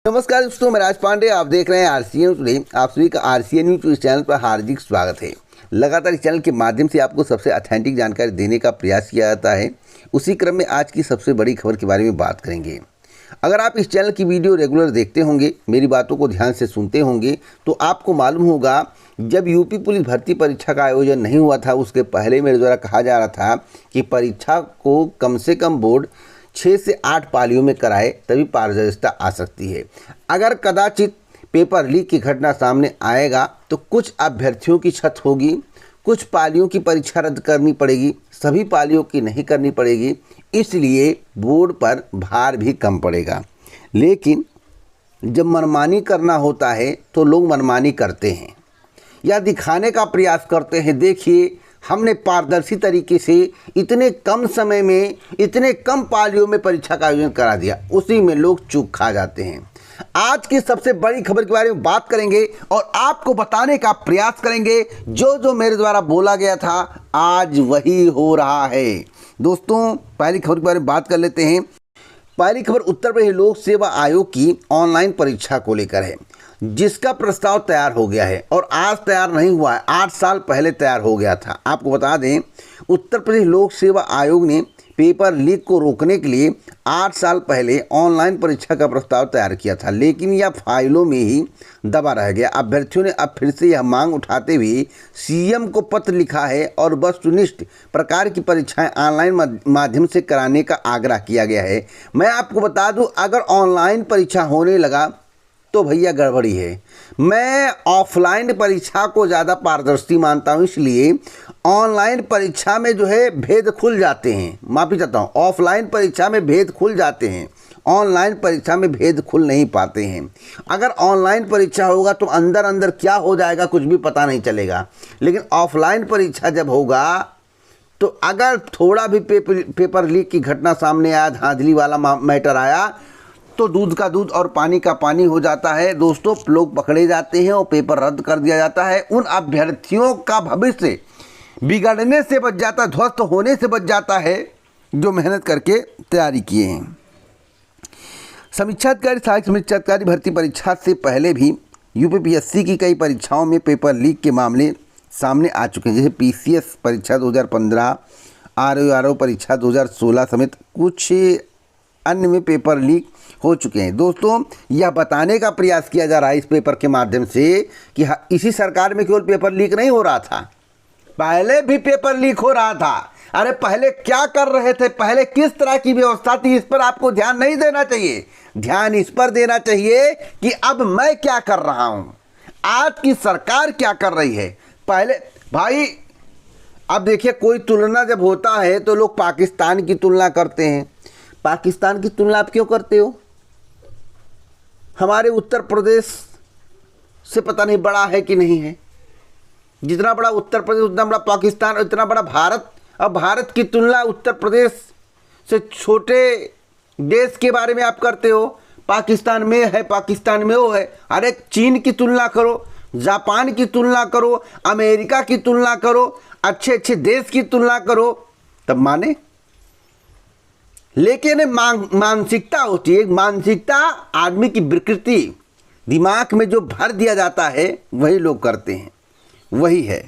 नमस्कार दोस्तों, मैं राज पांडे। आप देख रहे हैं आरसीएन टुडे। आप सभी का आरसीएन न्यूज इस चैनल पर हार्दिक स्वागत है। लगातार इस चैनल के माध्यम से आपको सबसे ऑथेंटिक जानकारी देने का प्रयास किया जाता है। उसी क्रम में आज की सबसे बड़ी खबर के बारे में बात करेंगे। अगर आप इस चैनल की वीडियो रेगुलर देखते होंगे, मेरी बातों को ध्यान से सुनते होंगे, तो आपको मालूम होगा जब यूपी पुलिस भर्ती परीक्षा का आयोजन नहीं हुआ था, उसके पहले मेरे द्वारा कहा जा रहा था कि परीक्षा को कम से कम बोर्ड 6 से 8 पालियों में कराए, तभी पारदर्शिता आ सकती है। अगर कदाचित पेपर लीक की घटना सामने आएगा तो कुछ अभ्यर्थियों की छत होगी, कुछ पालियों की परीक्षा रद्द करनी पड़ेगी, सभी पालियों की नहीं करनी पड़ेगी, इसलिए बोर्ड पर भार भी कम पड़ेगा। लेकिन जब मनमानी करना होता है तो लोग मनमानी करते हैं या दिखाने का प्रयास करते हैं। देखिए, हमने पारदर्शी तरीके से इतने कम समय में इतने कम पालियों में परीक्षा का आयोजन करा दिया, उसी में लोग चूक खा जाते हैं। आज की सबसे बड़ी खबर के बारे में बात करेंगे और आपको बताने का प्रयास करेंगे जो मेरे द्वारा बोला गया था आज वही हो रहा है। दोस्तों, पहली खबर के बारे में बात कर लेते हैं। पहली खबर उत्तर प्रदेश लोक सेवा आयोग की ऑनलाइन परीक्षा को लेकर है, जिसका प्रस्ताव तैयार हो गया है और आज तैयार नहीं हुआ है, 8 साल पहले तैयार हो गया था। आपको बता दें, उत्तर प्रदेश लोक सेवा आयोग ने पेपर लीक को रोकने के लिए 8 साल पहले ऑनलाइन परीक्षा का प्रस्ताव तैयार किया था, लेकिन यह फाइलों में ही दबा रह गया। अभ्यर्थियों ने अब फिर से यह मांग उठाते हुए सीएम को पत्र लिखा है और वस्तुनिष्ठ प्रकार की परीक्षाएं ऑनलाइन माध्यम से कराने का आग्रह किया गया है। मैं आपको बता दूं, अगर ऑनलाइन परीक्षा होने लगा तो भैया गड़बड़ी है। मैं ऑफलाइन परीक्षा को ज़्यादा पारदर्शी मानता हूँ, इसलिए ऑनलाइन परीक्षा में जो है भेद खुल जाते हैं। माफ़ी चाहता हूँ, ऑफलाइन परीक्षा में भेद खुल जाते हैं, ऑनलाइन परीक्षा में भेद खुल नहीं पाते हैं। अगर ऑनलाइन परीक्षा होगा तो अंदर अंदर क्या हो जाएगा कुछ भी पता नहीं चलेगा, लेकिन ऑफलाइन परीक्षा जब होगा तो अगर थोड़ा भी पेपर लीक की घटना सामने आया, धांधली वाला मैटर आया, तो दूध का दूध और पानी का पानी हो जाता है। दोस्तों, लोग पकड़े जाते हैं और पेपर रद्द कर दिया जाता है। उन अभ्यर्थियों का भविष्य बिगड़ने से बच जाता है, ध्वस्त होने से बच जाता है, जो मेहनत करके तैयारी किए हैं। समीक्षा अधिकारी, सहायक समीक्षा अधिकारी भर्ती परीक्षा से पहले भी यूपीपीएससी की कई परीक्षाओं में पेपर लीक के मामले सामने आ चुके हैं, जैसे पीसीएस परीक्षा 2015, आरओ परीक्षा 2016 समेत कुछ अन्य में पेपर लीक हो चुके हैं। दोस्तों, यह बताने का प्रयास किया जा रहा है इस पेपर के माध्यम से कि इसी सरकार में केवल पेपर लीक नहीं हो रहा था, पहले भी पेपर लीक हो रहा था। अरे पहले क्या कर रहे थे, पहले किस तरह की व्यवस्था थी, इस पर आपको ध्यान नहीं देना चाहिए। ध्यान इस पर देना चाहिए कि अब मैं क्या कर रहा हूं, आज की सरकार क्या कर रही है। पहले भाई, अब देखिए, कोई तुलना जब होता है तो लोग पाकिस्तान की तुलना करते हैं। पाकिस्तान की तुलना आप क्यों करते हो? हमारे उत्तर प्रदेश से पता नहीं बड़ा है कि नहीं है। जितना बड़ा उत्तर प्रदेश उतना बड़ा पाकिस्तान, और इतना बड़ा भारत। अब भारत की तुलना उत्तर प्रदेश से छोटे देश के बारे में आप करते हो। पाकिस्तान में है, पाकिस्तान में वो है। अरे चीन की तुलना करो, जापान की तुलना करो, अमेरिका की तुलना करो, अच्छे अच्छे देश की तुलना करो, तब माने। लेकिन मानसिकता होती है, मानसिकता आदमी की विकृति, दिमाग में जो भर दिया जाता है वही लोग करते हैं, वही है।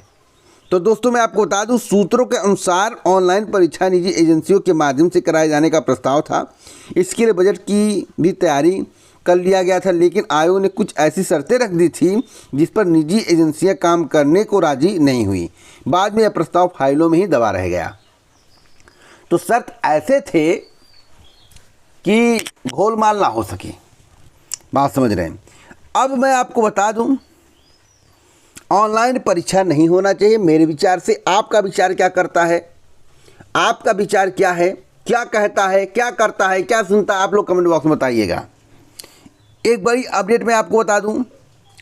तो दोस्तों, मैं आपको बता दूं, सूत्रों के अनुसार ऑनलाइन परीक्षा निजी एजेंसियों के माध्यम से कराए जाने का प्रस्ताव था। इसके लिए बजट की भी तैयारी कर लिया गया था, लेकिन आयोग ने कुछ ऐसी शर्तें रख दी थी जिस पर निजी एजेंसियां काम करने को राजी नहीं हुई। बाद में यह प्रस्ताव फाइलों में ही दबा रह गया। तो शर्त ऐसे थे कि घोलमाल ना हो सके, बात समझ रहे हैं। अब मैं आपको बता दूं, ऑनलाइन परीक्षा नहीं होना चाहिए मेरे विचार से। आपका विचार क्या करता है? आपका विचार क्या है? क्या कहता है, क्या करता है, क्या सुनता है? आप लोग कमेंट बॉक्स में बताइएगा। एक बड़ी अपडेट मैं आपको बता दूं,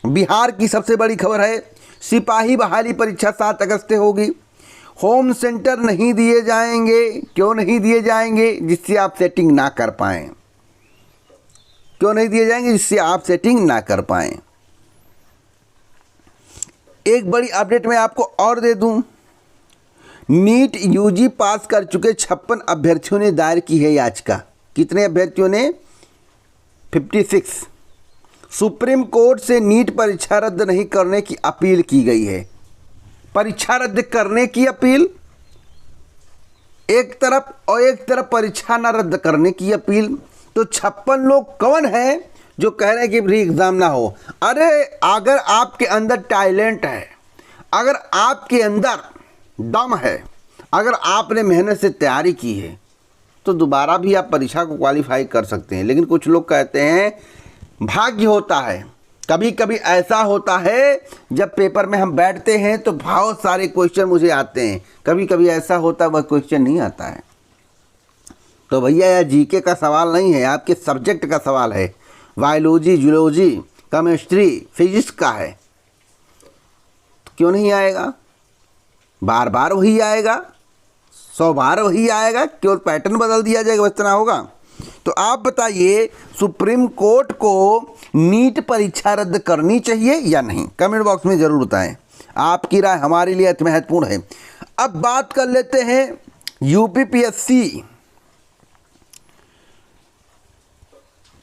बिहार की सबसे बड़ी खबर है, सिपाही बहाली परीक्षा 7 अगस्त से होगी। होम सेंटर नहीं दिए जाएंगे। क्यों नहीं दिए जाएंगे? जिससे आप सेटिंग ना कर पाएँ। क्यों नहीं दिए जाएंगे? जिससे आप सेटिंग ना कर पाएँ। एक बड़ी अपडेट मैं आपको और दे दूं, नीट यूजी पास कर चुके 56 अभ्यर्थियों ने दायर की है याचिका। कितने अभ्यर्थियों ने? 56। सुप्रीम कोर्ट से नीट परीक्षा रद्द नहीं करने की अपील की गई है। परीक्षा रद्द करने की अपील एक तरफ और एक तरफ परीक्षा न रद्द करने की अपील। तो 56 लोग कौन हैं जो कह रहे हैं कि री एग्ज़ाम ना हो? अरे अगर आपके अंदर टैलेंट है, अगर आपके अंदर दम है, अगर आपने मेहनत से तैयारी की है तो दोबारा भी आप परीक्षा को क्वालिफाई कर सकते हैं। लेकिन कुछ लोग कहते हैं भाग्य होता है। कभी कभी ऐसा होता है जब पेपर में हम बैठते हैं तो बहुत सारे क्वेश्चन मुझे आते हैं, कभी कभी ऐसा होता है वह क्वेश्चन नहीं आता है। तो भैया यह जीके का सवाल नहीं है, आपके सब्जेक्ट का सवाल है। बायोलॉजी, जूलॉजी, केमिस्ट्री, फिजिक्स का है। तो क्यों नहीं आएगा? बार बार वही आएगा, 100 बार वही आएगा, केवल पैटर्न बदल दिया जाएगा, बस इतना होगा। तो आप बताइए सुप्रीम कोर्ट को नीट परीक्षा रद्द करनी चाहिए या नहीं? कमेंट बॉक्स में ज़रूर बताएं। आपकी राय हमारे लिए अति महत्वपूर्ण है। अब बात कर लेते हैं यूपीपीएससी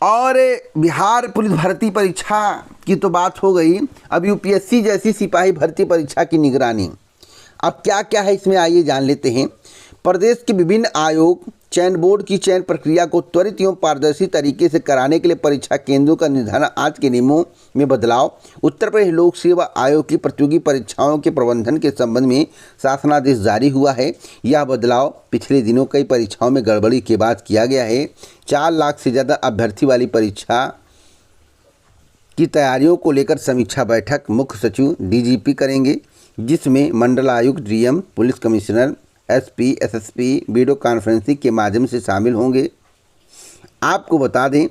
और बिहार पुलिस भर्ती परीक्षा की तो बात हो गई। अब यूपीएससी जैसी सिपाही भर्ती परीक्षा की निगरानी, अब क्या क्या है इसमें आइए जान लेते हैं। प्रदेश के विभिन्न आयोग चयन बोर्ड की चयन प्रक्रिया को त्वरित एवं पारदर्शी तरीके से कराने के लिए परीक्षा केंद्रों का निर्धारण आज के नियमों में बदलाव। उत्तर प्रदेश लोक सेवा आयोग की प्रतियोगी परीक्षाओं के प्रबंधन के संबंध में शासनादेश जारी हुआ है। यह बदलाव पिछले दिनों कई परीक्षाओं में गड़बड़ी के बाद किया गया है। 4 लाख से ज़्यादा अभ्यर्थी वाली परीक्षा की तैयारियों को लेकर समीक्षा बैठक मुख्य सचिव डीजीपी करेंगे, जिसमें मंडलायुक्त, DM, police commissioner, SP, SSP video conferencing के माध्यम से शामिल होंगे। आपको बता दें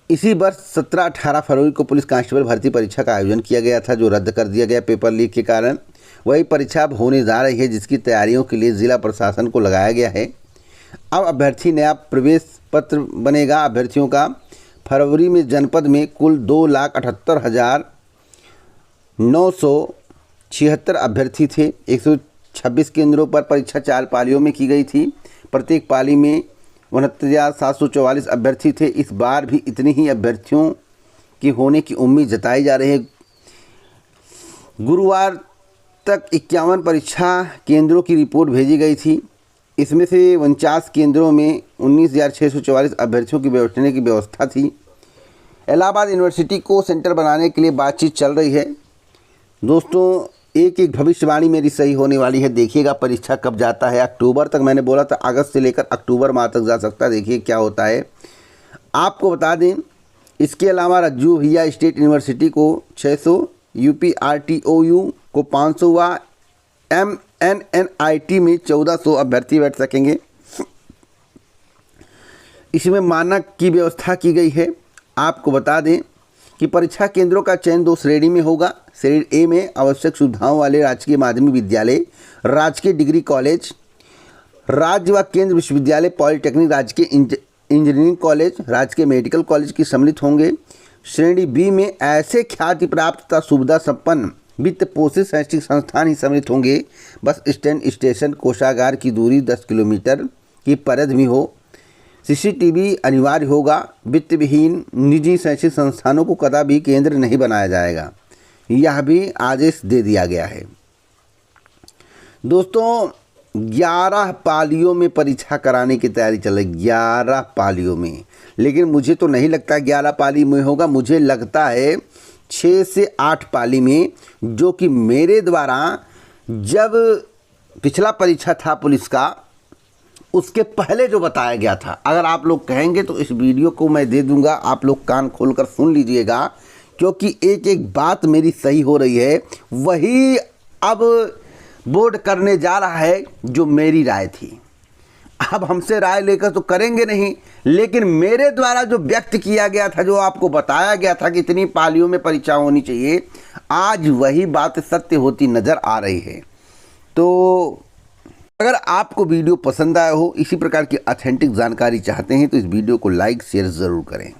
इसी वर्ष 17-18 फरवरी को पुलिस कांस्टेबल भर्ती परीक्षा का आयोजन किया गया था, जो रद्द कर दिया गया पेपर लीक के कारण। वही परीक्षा अब होने जा रही है, जिसकी तैयारियों के लिए जिला प्रशासन को लगाया गया है। अब अभ्यर्थी नया प्रवेश पत्र बनेगा अभ्यर्थियों का। फरवरी में जनपद में कुल 2,78,976 अभ्यर्थी थे। 126 केंद्रों पर परीक्षा 4 पालियों में की गई थी। प्रत्येक पाली में 69,744 अभ्यर्थी थे। इस बार भी इतने ही अभ्यर्थियों की होने की उम्मीद जताई जा रही है। गुरुवार तक 51 परीक्षा केंद्रों की रिपोर्ट भेजी गई थी। इसमें से 49 केंद्रों में 19,644 अभ्यर्थियों की बैठने की व्यवस्था थी। इलाहाबाद यूनिवर्सिटी को सेंटर बनाने के लिए बातचीत चल रही है। दोस्तों एक एक भविष्यवाणी मेरी सही होने वाली है। देखिएगा परीक्षा कब जाता है। अक्टूबर तक मैंने बोला था, अगस्त से लेकर अक्टूबर माह तक जा सकता है। देखिए क्या होता है। आपको बता दें इसके अलावा रज्जू भैया स्टेट यूनिवर्सिटी को 600, यूपीआरटीओयू को 500 व MNNIT में 1400 अभ्यर्थी बैठ सकेंगे। इसमें मानक की व्यवस्था की गई है। आपको बता दें कि परीक्षा केंद्रों का चयन 2 श्रेणी में होगा। श्रेणी ए में आवश्यक सुविधाओं वाले राजकीय माध्यमिक विद्यालय, राजकीय डिग्री कॉलेज, राज्य व केंद्र विश्वविद्यालय, पॉलिटेक्निक, राजकीय इंजीनियरिंग कॉलेज, राजकीय मेडिकल कॉलेज की सम्मिलित होंगे। श्रेणी बी में ऐसे ख्याति प्राप्त तथा सुविधा संपन्न वित्त पोषित शैक्षिक संस्थान ही सम्मिलित होंगे। बस स्टैंड, स्टेशन, कोषागार की दूरी 10 किलोमीटर की परिधि में हो। CCTV अनिवार्य होगा। वित्त विहीन निजी शैक्षिक संस्थानों को कदापि केंद्र नहीं बनाया जाएगा। यह भी आदेश दे दिया गया है। दोस्तों 11 पालियों में परीक्षा कराने की तैयारी चल रही, 11 पालियों में। लेकिन मुझे तो नहीं लगता 11 पाली में होगा। मुझे लगता है 6 से 8 पाली में, जो कि मेरे द्वारा जब पिछला परीक्षा था पुलिस का उसके पहले जो बताया गया था। अगर आप लोग कहेंगे तो इस वीडियो को मैं दे दूंगा, आप लोग कान खोलकर सुन लीजिएगा, क्योंकि एक एक बात मेरी सही हो रही है। वही अब बोर्ड करने जा रहा है जो मेरी राय थी। अब हमसे राय लेकर तो करेंगे नहीं, लेकिन मेरे द्वारा जो व्यक्त किया गया था, जो आपको बताया गया था कि इतनी पालियों में परीक्षा होनी चाहिए, आज वही बात सत्य होती नज़र आ रही है। तो अगर आपको वीडियो पसंद आया हो, इसी प्रकार की ऑथेंटिक जानकारी चाहते हैं, तो इस वीडियो को लाइक शेयर ज़रूर करें।